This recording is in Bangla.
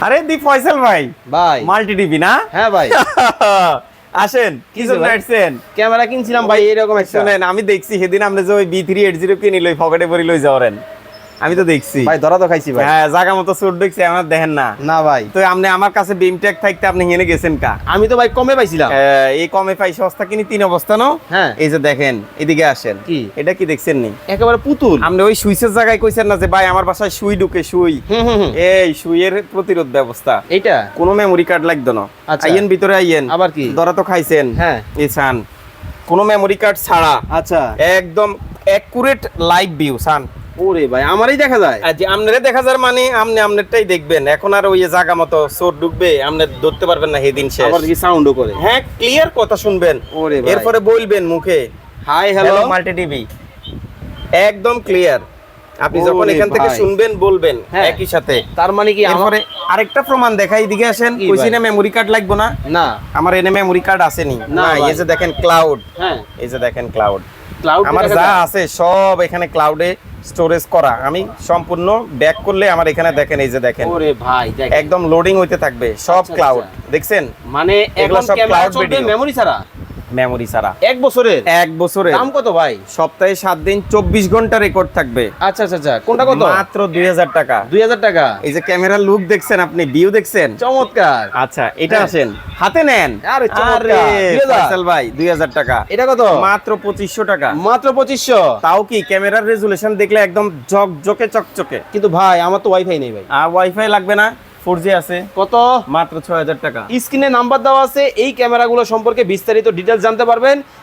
আরে দি ফয়সাল ভাই ভাই মাল্টি টিভি না? হ্যাঁ ভাই আসেন কি জন্য আসছেন? ক্যামেরা কিনছিলাম ভাই এরকম একটা। শুনেন আমি দেখছি সেদিন আপনি যে ওই B380 কিনিল ওই পকেটে ভরি লই যাওয়ারেন, আমি তো দেখছি ভাই ধরা তো খাইছি ভাই। হ্যাঁ জায়গা মতো সুট দেখছি আমার দেখেন না। না ভাই তো আপনি আমার কাছে বিম ট্যাগ থাকতে আপনি হেনে গেছেন কা? আমি তো ভাই কমে পাইছিলাম। এই কমে পাই সস্তা কিনি 3 অবস্থা নো। হ্যাঁ এই যে দেখেন এদিকে আসেন, কি এটা কি দেখছেন নি? একেবারে পুতুল। আপনি ওই সুইচের জায়গায় কইছেন না যে ভাই আমার বাসায় সুই ঢুকে সুই, এই সুইয়ের প্রতিরোধ ব্যবস্থা, এইটা কোনো মেমোরি কার্ড লাগতো না। আচ্ছা। আইয়েন ভিতরে আইয়েন, আবার কি ধরা তো খাইছেন। হ্যাঁ এই সান কোনো মেমোরি কার্ড ছাড়া আচ্ছা। একদম অ্যাকুরেট লাইভ ভিউ সান। ওরে ভাই আমারই দেখা যায়। আর যে আপনারে দেখা যার মানে আপনি আপনারটাই দেখবেন। এখন আর ওই জায়গা মতো চোর ঢুকবে আপনি ধরতে পারবেন না, সেদিন শেষ। আবার কি সাউন্ডও করে। হ্যাঁ ক্লিয়ার কথা শুনবেন, ওরে ভাই এরপরে বলবেন মুখে hi hello hello. Multi TV, একদম ক্লিয়ার। আপনি ওরে যখন এখান থেকে ভাই। শুনবেন বলবেন হ্যাঁ। একই সাথে। তার মানে কি আমার এরপরে আরেকটা প্রমাণ দেখাই, দিকে আসেন। কি কইছি ভাই? না মেমোরি কার্ড লাগবে না, না আমার এনে মেমোরি কার্ড আসেনি না না। ভাই। এই যে দেখেন ক্লাউড, হ্যাঁ এই যে দেখেন ক্লাউড, ক্লাউড আমার যা আছে সব এখানে ক্লাউডে স্টোরেজ করা। আমি সম্পূর্ণ ব্যাক করলে আমার এখানে দেখেন, এই যে দেখেন ওরে ভাই দেখ একদম লোডিং হইতে থাকবে সব আচ্ছা, ক্লাউড। আচ্ছা। দেখছেন মানে এগুলো এখন সব ক্যামেরা cloud চলবে video। মেমরি ছাড়া মেমোরি ছাড়া। 1 বছরের 1 বছরের দাম কত ভাই? সপ্তাহে 7 দিন 24 ঘন্টা রেকর্ড থাকবে, আচ্ছা আচ্ছা আচ্ছা কোনটা কত? মাত্র 2000 টাকা। 2000 টাকা। এই যে ক্যামেরার লুক দেখছেন আপনি, ভিউ দেখছেন। চমৎকার। আচ্ছা এটা হ্যাঁ। আসেন হাতে নেন। আরে চমৎকার। আরে 2000 ফয়সাল ভাই 2000 টাকা। এটা কত? মাত্র 2500 টাকা। মাত্র 2500। তাও কি ক্যামেরার রেজুলেশন দেখলে একদম ঝকঝকে চকচকে। কিন্তু ভাই আমার তো ওয়াইফাই নেই ভাই। আর ওয়াইফাই লাগবে না, 4G আছে, কত? মাত্র 6000 টাকা। স্ক্রিনে নাম্বার দেওয়া আছে। এই ক্যামেরাগুলো সম্পর্কে বিস্তারিত ডিটেইলস জানতে পারবেন